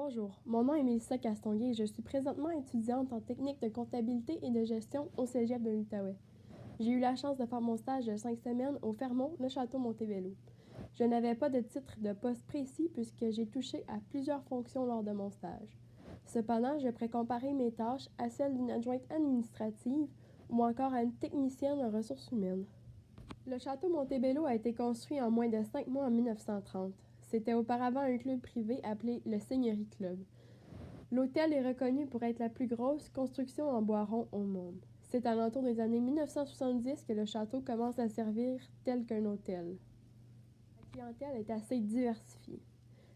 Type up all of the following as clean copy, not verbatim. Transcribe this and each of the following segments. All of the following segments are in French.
Bonjour, mon nom est Mélissa Castonguay et je suis présentement étudiante en technique de comptabilité et de gestion au Cégep de l'Outaouais. J'ai eu la chance de faire mon stage de 5 semaines au Fermont, le Château Montebello. Je n'avais pas de titre de poste précis puisque j'ai touché à plusieurs fonctions lors de mon stage. Cependant, je pourrais comparer mes tâches à celles d'une adjointe administrative ou encore à une technicienne en ressources humaines. Le Château Montebello a été construit en moins de 5 mois en 1930. C'était auparavant un club privé appelé le Seigneurie Club. L'hôtel est reconnu pour être la plus grosse construction en bois rond au monde. C'est à l'entour des années 1970 que le château commence à servir tel qu'un hôtel. La clientèle est assez diversifiée.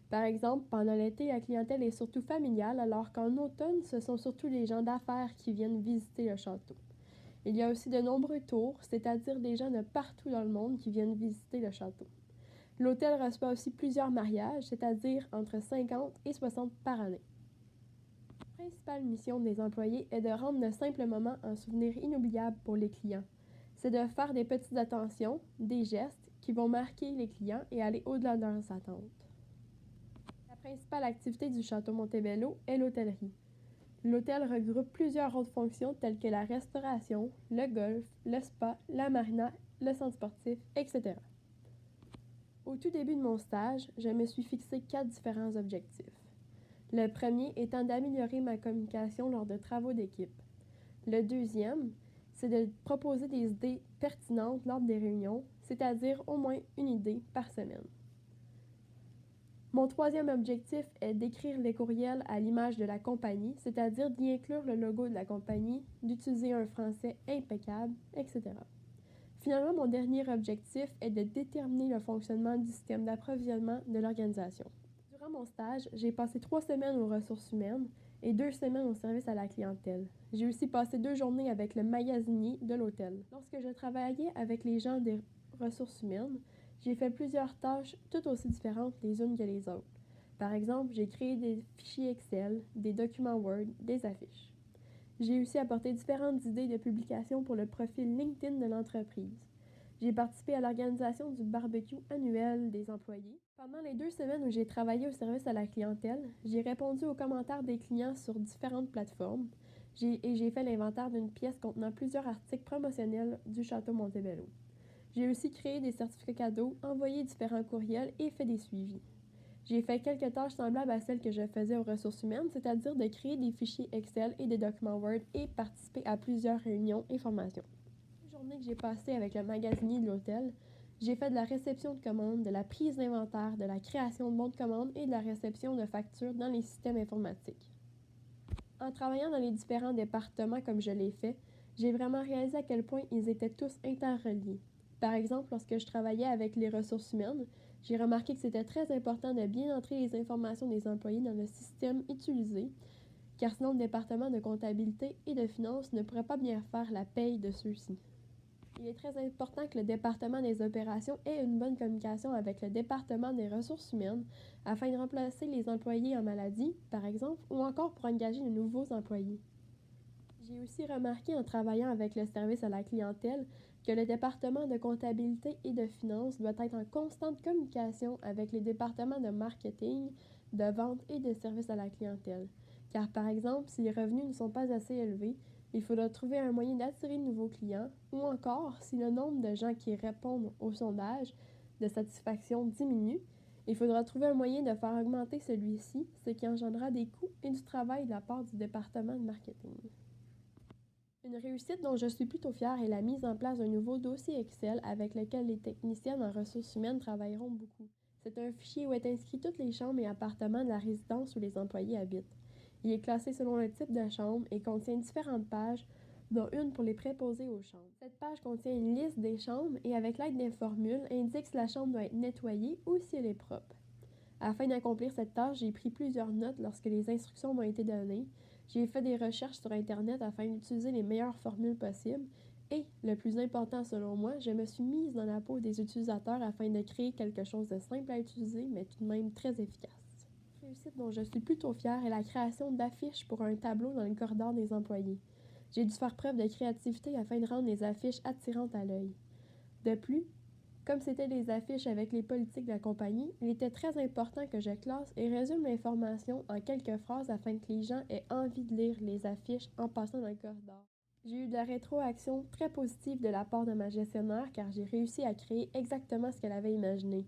Par exemple, pendant l'été, la clientèle est surtout familiale, alors qu'en automne, ce sont surtout les gens d'affaires qui viennent visiter le château. Il y a aussi de nombreux tours, c'est-à-dire des gens de partout dans le monde qui viennent visiter le château. L'hôtel reçoit aussi plusieurs mariages, c'est-à-dire entre 50 et 60 par année. La principale mission des employés est de rendre le simple moment un souvenir inoubliable pour les clients. C'est de faire des petites attentions, des gestes qui vont marquer les clients et aller au-delà de leurs attentes. La principale activité du Château Montebello est l'hôtellerie. L'hôtel regroupe plusieurs autres fonctions telles que la restauration, le golf, le spa, la marina, le centre sportif, etc. Au tout début de mon stage, je me suis fixé 4 différents objectifs. Le premier étant d'améliorer ma communication lors de travaux d'équipe. Le deuxième, c'est de proposer des idées pertinentes lors des réunions, c'est-à-dire au moins une idée par semaine. Mon troisième objectif est d'écrire les courriels à l'image de la compagnie, c'est-à-dire d'y inclure le logo de la compagnie, d'utiliser un français impeccable, etc. Finalement, mon dernier objectif est de déterminer le fonctionnement du système d'approvisionnement de l'organisation. Durant mon stage, j'ai passé 3 semaines aux ressources humaines et 2 semaines au service à la clientèle. J'ai aussi passé 2 journées avec le magasinier de l'hôtel. Lorsque je travaillais avec les gens des ressources humaines, j'ai fait plusieurs tâches tout aussi différentes les unes que les autres. Par exemple, j'ai créé des fichiers Excel, des documents Word, des affiches. J'ai aussi apporté différentes idées de publication pour le profil LinkedIn de l'entreprise. J'ai participé à l'organisation du barbecue annuel des employés. Pendant les 2 semaines où j'ai travaillé au service à la clientèle, j'ai répondu aux commentaires des clients sur différentes plateformes et j'ai fait l'inventaire d'une pièce contenant plusieurs articles promotionnels du Château Montebello. J'ai aussi créé des certificats cadeaux, envoyé différents courriels et fait des suivis. J'ai fait quelques tâches semblables à celles que je faisais aux ressources humaines, c'est-à-dire de créer des fichiers Excel et des documents Word et participer à plusieurs réunions et formations. La journée que j'ai passée avec le magasinier de l'hôtel, j'ai fait de la réception de commandes, de la prise d'inventaire, de la création de bons de commande et de la réception de factures dans les systèmes informatiques. En travaillant dans les différents départements comme je l'ai fait, j'ai vraiment réalisé à quel point ils étaient tous interreliés. Par exemple, lorsque je travaillais avec les ressources humaines, j'ai remarqué que c'était très important de bien entrer les informations des employés dans le système utilisé, car sinon le département de comptabilité et de finances ne pourrait pas bien faire la paye de ceux-ci. Il est très important que le département des opérations ait une bonne communication avec le département des ressources humaines afin de remplacer les employés en maladie, par exemple, ou encore pour engager de nouveaux employés. J'ai aussi remarqué en travaillant avec le service à la clientèle que le département de comptabilité et de finances doit être en constante communication avec les départements de marketing, de vente et de service à la clientèle. Car par exemple, si les revenus ne sont pas assez élevés, il faudra trouver un moyen d'attirer de nouveaux clients ou encore, si le nombre de gens qui répondent au sondage de satisfaction diminue, il faudra trouver un moyen de faire augmenter celui-ci, ce qui engendrera des coûts et du travail de la part du département de marketing. Une réussite dont je suis plutôt fière est la mise en place d'un nouveau dossier Excel avec lequel les techniciennes en ressources humaines travailleront beaucoup. C'est un fichier où est inscrit toutes les chambres et appartements de la résidence où les employés habitent. Il est classé selon le type de chambre et contient différentes pages, dont une pour les préposés aux chambres. Cette page contient une liste des chambres et avec l'aide des formules indique si la chambre doit être nettoyée ou si elle est propre. Afin d'accomplir cette tâche, j'ai pris plusieurs notes lorsque les instructions m'ont été données. J'ai fait des recherches sur Internet afin d'utiliser les meilleures formules possibles et, le plus important selon moi, je me suis mise dans la peau des utilisateurs afin de créer quelque chose de simple à utiliser mais tout de même très efficace. Une réussite dont je suis plutôt fière est la création d'affiches pour un tableau dans le corridor des employés. J'ai dû faire preuve de créativité afin de rendre les affiches attirantes à l'œil. De plus, Comme c'était des affiches avec les politiques de la compagnie, il était très important que je classe et résume l'information en quelques phrases afin que les gens aient envie de lire les affiches en passant dans le corridor. J'ai eu de la rétroaction très positive de la part de ma gestionnaire car j'ai réussi à créer exactement ce qu'elle avait imaginé.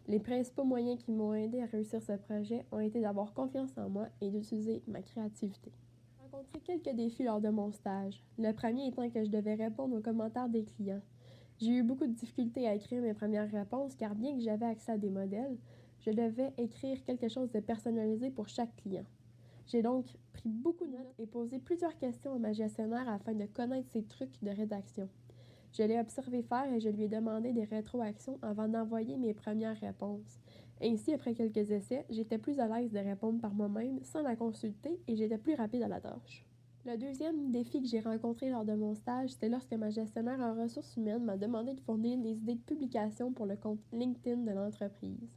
Les principaux moyens qui m'ont aidé à réussir ce projet ont été d'avoir confiance en moi et d'utiliser ma créativité. J'ai rencontré quelques défis lors de mon stage, le premier étant que je devais répondre aux commentaires des clients. J'ai eu beaucoup de difficultés à écrire mes premières réponses car bien que j'avais accès à des modèles, je devais écrire quelque chose de personnalisé pour chaque client. J'ai donc pris beaucoup de notes et posé plusieurs questions à ma gestionnaire afin de connaître ses trucs de rédaction. Je l'ai observé faire et je lui ai demandé des rétroactions avant d'envoyer mes premières réponses. Ainsi, après quelques essais, j'étais plus à l'aise de répondre par moi-même sans la consulter et j'étais plus rapide à la tâche. Le deuxième défi que j'ai rencontré lors de mon stage, c'était lorsque ma gestionnaire en ressources humaines m'a demandé de fournir des idées de publication pour le compte LinkedIn de l'entreprise.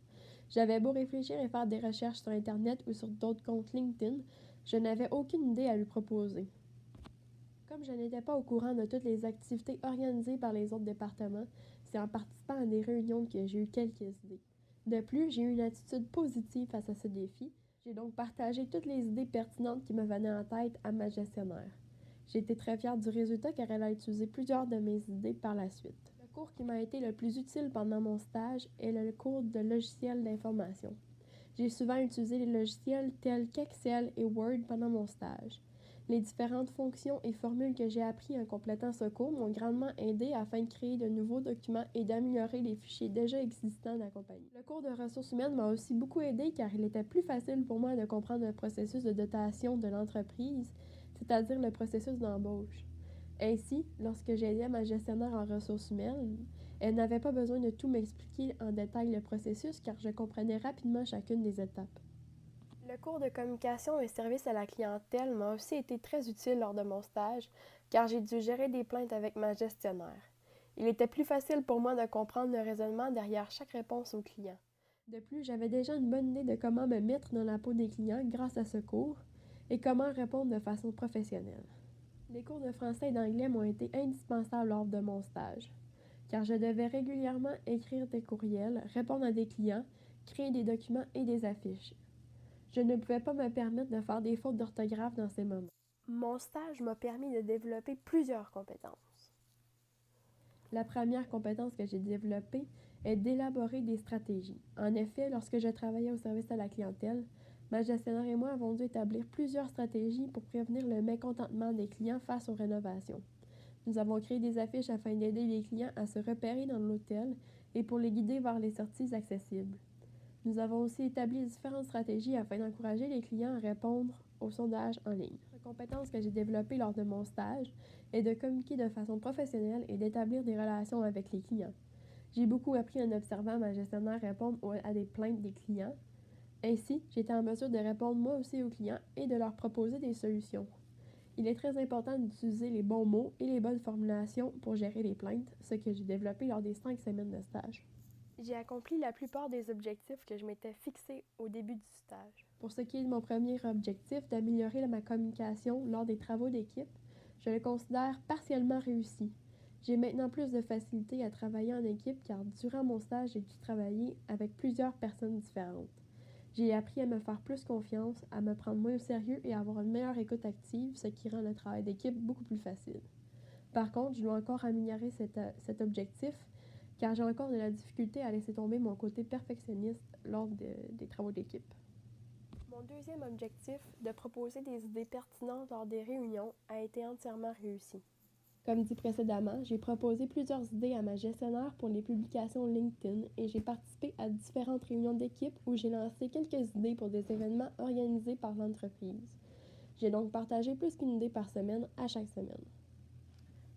J'avais beau réfléchir et faire des recherches sur Internet ou sur d'autres comptes LinkedIn, je n'avais aucune idée à lui proposer. Comme je n'étais pas au courant de toutes les activités organisées par les autres départements, c'est en participant à des réunions que j'ai eu quelques idées. De plus, j'ai eu une attitude positive face à ce défi. J'ai donc partagé toutes les idées pertinentes qui me venaient en tête à ma gestionnaire. J'ai été très fière du résultat car elle a utilisé plusieurs de mes idées par la suite. Le cours qui m'a été le plus utile pendant mon stage est le cours de logiciels d'information. J'ai souvent utilisé les logiciels tels qu'Excel et Word pendant mon stage. Les différentes fonctions et formules que j'ai appris en complétant ce cours m'ont grandement aidé afin de créer de nouveaux documents et d'améliorer les fichiers déjà existants de la compagnie. Le cours de ressources humaines m'a aussi beaucoup aidé car il était plus facile pour moi de comprendre le processus de dotation de l'entreprise, c'est-à-dire le processus d'embauche. Ainsi, lorsque j'aidais ma gestionnaire en ressources humaines, elle n'avait pas besoin de tout m'expliquer en détail le processus car je comprenais rapidement chacune des étapes. Le cours de communication et service à la clientèle m'a aussi été très utile lors de mon stage car j'ai dû gérer des plaintes avec ma gestionnaire. Il était plus facile pour moi de comprendre le raisonnement derrière chaque réponse aux clients. De plus, j'avais déjà une bonne idée de comment me mettre dans la peau des clients grâce à ce cours et comment répondre de façon professionnelle. Les cours de français et d'anglais m'ont été indispensables lors de mon stage, car je devais régulièrement écrire des courriels, répondre à des clients, créer des documents et des affiches. Je ne pouvais pas me permettre de faire des fautes d'orthographe dans ces moments. Mon stage m'a permis de développer plusieurs compétences. La première compétence que j'ai développée est d'élaborer des stratégies. En effet, lorsque je travaillais au service à la clientèle, ma gestionnaire et moi avons dû établir plusieurs stratégies pour prévenir le mécontentement des clients face aux rénovations. Nous avons créé des affiches afin d'aider les clients à se repérer dans l'hôtel et pour les guider vers les sorties accessibles. Nous avons aussi établi différentes stratégies afin d'encourager les clients à répondre aux sondages en ligne. La compétence que j'ai développée lors de mon stage est de communiquer de façon professionnelle et d'établir des relations avec les clients. J'ai beaucoup appris en observant ma gestionnaire répondre à des plaintes des clients. Ainsi, j'étais en mesure de répondre moi aussi aux clients et de leur proposer des solutions. Il est très important d'utiliser les bons mots et les bonnes formulations pour gérer les plaintes, ce que j'ai développé lors des 5 semaines de stage. J'ai accompli la plupart des objectifs que je m'étais fixés au début du stage. Pour ce qui est de mon premier objectif d'améliorer ma communication lors des travaux d'équipe, je le considère partiellement réussi. J'ai maintenant plus de facilité à travailler en équipe car durant mon stage, j'ai dû travailler avec plusieurs personnes différentes. J'ai appris à me faire plus confiance, à me prendre moins au sérieux et à avoir une meilleure écoute active, ce qui rend le travail d'équipe beaucoup plus facile. Par contre, je dois encore améliorer cet objectif car j'ai encore de la difficulté à laisser tomber mon côté perfectionniste lors des travaux d'équipe. Mon deuxième objectif, de proposer des idées pertinentes lors des réunions, a été entièrement réussi. Comme dit précédemment, j'ai proposé plusieurs idées à ma gestionnaire pour les publications LinkedIn et j'ai participé à différentes réunions d'équipe où j'ai lancé quelques idées pour des événements organisés par l'entreprise. J'ai donc partagé plus qu'une idée par semaine à chaque semaine.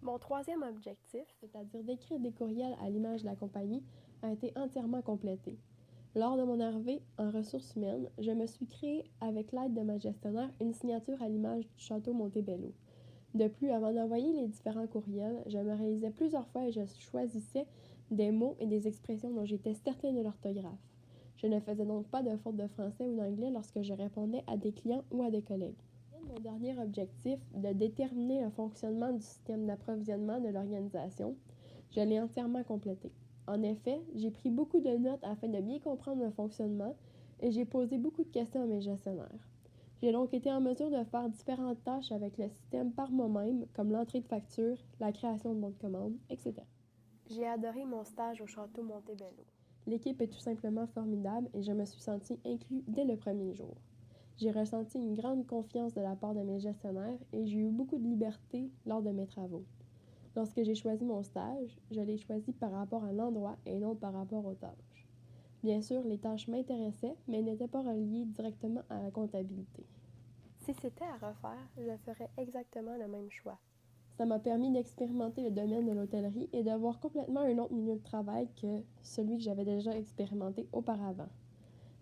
Mon troisième objectif, c'est-à-dire d'écrire des courriels à l'image de la compagnie, a été entièrement complété. Lors de mon arrivée en ressources humaines, je me suis créé, avec l'aide de ma gestionnaire, une signature à l'image du château Montebello. De plus, avant d'envoyer les différents courriels, je me réalisais plusieurs fois et je choisissais des mots et des expressions dont j'étais certaine de l'orthographe. Je ne faisais donc pas de fautes de français ou d'anglais lorsque je répondais à des clients ou à des collègues. Mon dernier objectif, de déterminer le fonctionnement du système d'approvisionnement de l'organisation, je l'ai entièrement complété. En effet, j'ai pris beaucoup de notes afin de bien comprendre le fonctionnement et j'ai posé beaucoup de questions à mes gestionnaires. J'ai donc été en mesure de faire différentes tâches avec le système par moi-même, comme l'entrée de factures, la création de bons de commande, etc. J'ai adoré mon stage au château Montebello. L'équipe est tout simplement formidable et je me suis sentie inclus dès le premier jour. J'ai ressenti une grande confiance de la part de mes gestionnaires et j'ai eu beaucoup de liberté lors de mes travaux. Lorsque j'ai choisi mon stage, je l'ai choisi par rapport à l'endroit et non par rapport aux tâches. Bien sûr, les tâches m'intéressaient, mais n'étaient pas reliées directement à la comptabilité. Si c'était à refaire, je ferais exactement le même choix. Ça m'a permis d'expérimenter le domaine de l'hôtellerie et de voir complètement un autre milieu de travail que celui que j'avais déjà expérimenté auparavant.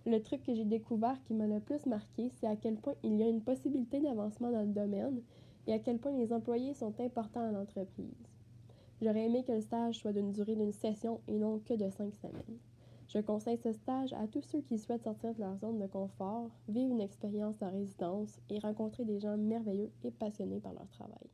Le truc que j'ai découvert qui m'a le plus marqué, c'est à quel point il y a une possibilité d'avancement dans le domaine et à quel point les employés sont importants à l'entreprise. J'aurais aimé que le stage soit d'une durée d'une session et non que de 5 semaines. Je conseille ce stage à tous ceux qui souhaitent sortir de leur zone de confort, vivre une expérience en résidence et rencontrer des gens merveilleux et passionnés par leur travail.